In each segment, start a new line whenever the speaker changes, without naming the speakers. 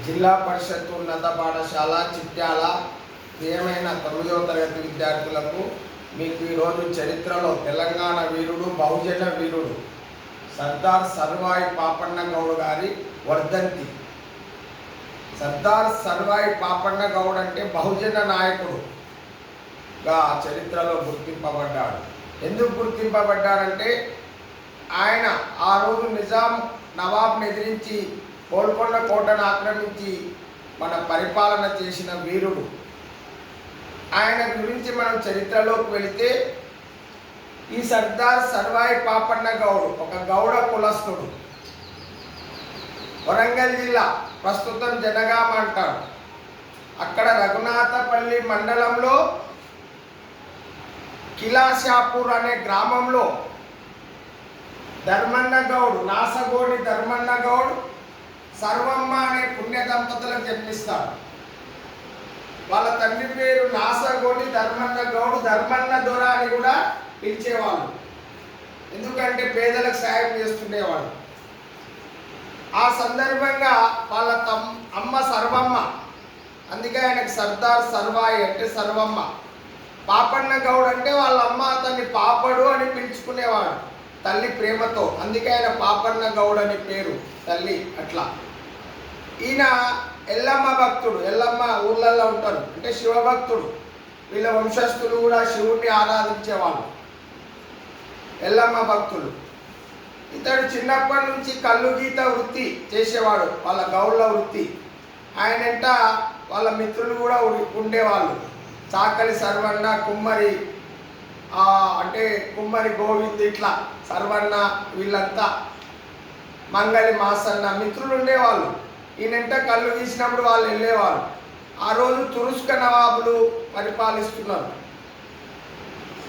జిల్లా పరిషత్ ఉన్నత పాఠశాల చిట్యాల ప్రియమైన 9వ తరగతి విద్యార్థులకు మీకు ఈరోజు చరిత్రలో తెలంగాణ వీరుడు బహుజన వీరుడు సర్దార్ సర్వాయి పాపన్న గౌడ్ గారి వర్ధంతి. సర్దార్ సర్వాయి పాపన్న గౌడ్ అంటే బహుజన నాయకుడుగా చరిత్రలో గుర్తింపబడ్డాడు. ఎందుకు గుర్తింపబడ్డాడంటే ఆయన ఆ రోజు నిజాం నవాబ్ని ఎదిరించి గోల్కొండ కోటను ఆక్రమించి మన పరిపాలన చేసిన వీరుడు. ఆయన గురించి మనం చరిత్రలోకి వెళితే ఈ సర్దార్ సర్వాయి పాపన్న గౌడ్ ఒక గౌడ కులస్థుడు. వరంగల్ జిల్లా, ప్రస్తుతం జనగామ అంటారు. అక్కడ రఘునాథపల్లి మండలంలో కిలాషాపూర్ అనే గ్రామంలో ధర్మన్న గౌడ్, నాసగోడి ధర్మన్న గౌడ్, సర్వమ్మ అనే పుణ్య దంపతులకు జన్మిస్తారు. వాళ్ళ తండ్రి పేరు నాసగోడి ధర్మన్న గౌడ్, ధర్మన్న దొర అని కూడా పిలిచేవాళ్ళు. ఎందుకంటే పేదలకు సాయం చేస్తుండేవాడు. ఆ సందర్భంగా వాళ్ళ అమ్మ సర్వమ్మ, అందుకే ఆయనకు సర్దార్ సర్వాయి అంటే సర్వమ్మ. పాపన్న గౌడ్ అంటే వాళ్ళ అమ్మ అతన్ని పాపడు అని పిలుచుకునేవాడు తల్లి ప్రేమతో, అందుకే ఆయన పాపన్న గౌడ్ అని పేరు తల్లి. అట్లా ఈయన ఎల్లమ్మ భక్తుడు. ఎల్లమ్మ ఊళ్ళల్లో ఉంటారు అంటే శివభక్తుడు. వీళ్ళ వంశస్థులు కూడా శివుడిని ఆరాధించేవాళ్ళు, ఎల్లమ్మ భక్తులు. ఇతడు చిన్నప్పటి నుంచి కళ్ళు గీత వృత్తి చేసేవాడు, వాళ్ళ గౌళ్ళ వృత్తి. ఆయనంట వాళ్ళ మిత్రులు కూడా ఉండేవాళ్ళు. చాకలి సర్వన్న, కుమ్మరి అంటే కుమ్మరి గోవింద్, ఇట్లా సర్వన్న, వీళ్ళంతా మంగళి మాసన్న మిత్రులు ఉండేవాళ్ళు. ఈయనంట కళ్ళు గీసినప్పుడు వాళ్ళు వెళ్ళేవారు. ఆ రోజు తురుస్క నవాబులు పరిపాలిస్తున్నారు.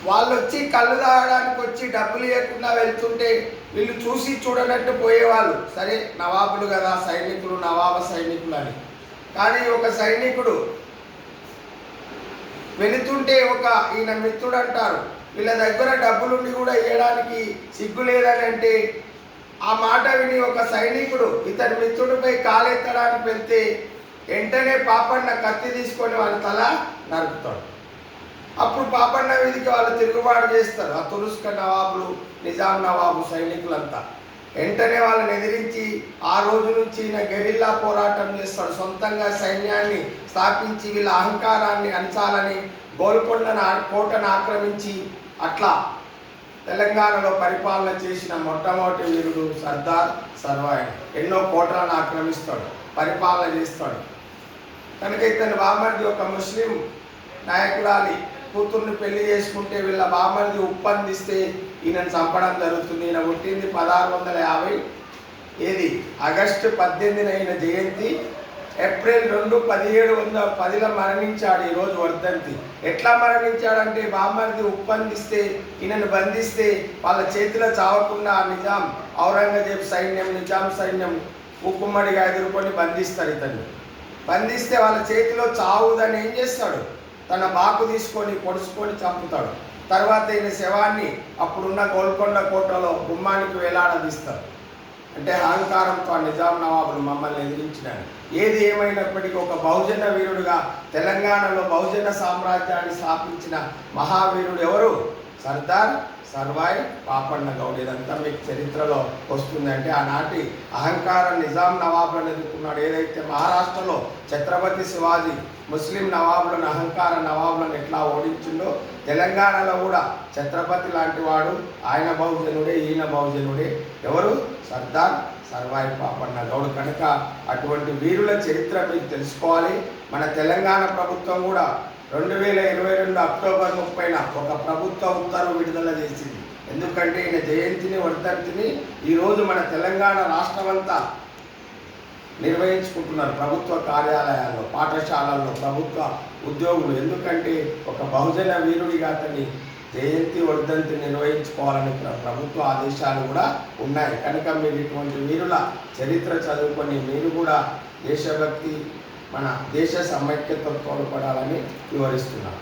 వాళ్ళు వచ్చి కళ్ళు తాగడానికి వచ్చి డబ్బులు ఇవ్వకుండా వెళ్తుంటే వీళ్ళు చూసి చూడనట్టు పోయేవాళ్ళు. సరే నవాబులు కదా, సైనికులు, నవాబ సైనికులు అని. కానీ ఒక సైనికుడు వెళుతుంటే ఈయన మిత్రుడు అంటారు, వీళ్ళ దగ్గర డబ్బులుండి కూడా ఇవ్వడానికి సిగ్గు లేదని అంటే, ఆ మాట విని ఒక సైనికుడు ఇతని మిత్రుడిపై కాలెత్తడానికి వెళ్తే వెంటనే పాపన్న కత్తి తీసుకొని వాళ్ళ తల నరుకుతాడు. అప్పుడు పాపన్న వీధికి వాళ్ళు తిరుగుబాటు చేస్తారు. ఆ తురుస్క నవాబులు, నిజాం నవాబు సైనికులంతా వెంటనే వాళ్ళని ఎదిరించి ఆ రోజు నుంచి ఈయన గెరిల్లా పోరాటం చేస్తాడు. సొంతంగా సైన్యాన్ని స్థాపించి వీళ్ళ అహంకారాన్ని అంచాలని గోల్కొండ కోటను ఆక్రమించి అట్లా తెలంగాణలో పరిపాలన చేసిన మొట్టమొదటి వీరుడు సర్దార్ సర్వాయి. ఎన్నో కోటలను ఆక్రమిస్తాడు, పరిపాలన చేస్తాడు. కనుక ఇతని బామర్ది ఒక ముస్లిం నాయకురాలి కూతుర్ని పెళ్లి చేసుకుంటే వీళ్ళ బామర్ది ఉప్పందిస్తే ఈయనను చంపడం జరుగుతుంది. ఈయన పుట్టింది 1650, ఏది ఆగస్టు 18న ఈయన జయంతి. ఏప్రిల్ 2, 1710లో మరణించాడు. ఈరోజు వర్ధంతి. ఎట్లా మరణించాడంటే బామర్ది ఉప్పందిస్తే ఈయనను బంధిస్తే వాళ్ళ చేతిలో చావకుండా నిజాం ఔరంగజేబ్ సైన్యం, నిజాం సైన్యం ఉక్కుమ్మడిగా ఎదుర్కొని బంధిస్తారు. ఇతన్ని బంధిస్తే వాళ్ళ చేతిలో చావుదని ఏం చేస్తాడు, తన బాకు తీసుకొని పొడుచుకొని చంపుతాడు. తర్వాత ఈయన శవాన్ని అప్పుడున్న గోల్కొండ కోటలో గుమ్మానికి వేలాడదీస్తారు. అంటే అహంకారంతో నిజాం నవాబులు మమ్మల్ని ఎదిరించినారు. ఏది ఏమైనప్పటికీ ఒక బహుజన వీరుడుగా తెలంగాణలో బహుజన సామ్రాజ్యాన్ని స్థాపించిన మహావీరుడు ఎవరు? సర్దార్ సర్వాయి పాపన్న గౌడ్. ఇదంతా మీకు చరిత్రలో వస్తుందంటే ఆనాటి అహంకార నిజాం నవాబులను ఎదుర్కొన్నాడు. ఏదైతే మహారాష్ట్రలో ఛత్రపతి శివాజీ ముస్లిం నవాబులను, అహంకార నవాబులను ఎట్లా ఓడించిందో తెలంగాణలో కూడా ఛత్రపతి లాంటి వాడు, ఆయన బహుజనుడే, ఈయన బహుజనుడే. ఎవరు? సర్దార్ సర్వాయి పాపన్న గౌడ్. కనుక అటువంటి వీరుల చరిత్ర మీకు తెలుసుకోవాలి. మన తెలంగాణ ప్రభుత్వం కూడా 2022 అక్టోబర్ 30న ఒక ప్రభుత్వ ఉత్తర్వు విడుదల చేసింది. ఎందుకంటే ఈయన జయంతిని, వర్ధంతిని ఈరోజు మన తెలంగాణ రాష్ట్రమంతా నిర్వహించుకుంటున్నారు. ప్రభుత్వ కార్యాలయాల్లో, పాఠశాలల్లో, ప్రభుత్వ ఉద్యోగులు. ఎందుకంటే ఒక బహుజన వీరుడిగా అతని జయంతి, వర్ధంతి నిర్వహించుకోవాలని ప్రభుత్వ ఆదేశాలు కూడా ఉన్నాయి. కనుక మీరు ఇటువంటి వీరుల చరిత్ర చదువుకొని మీరు కూడా దేశభక్తి, మన దేశ సమైక్యతతో తోడ్పడాలని వివరిస్తున్నాను.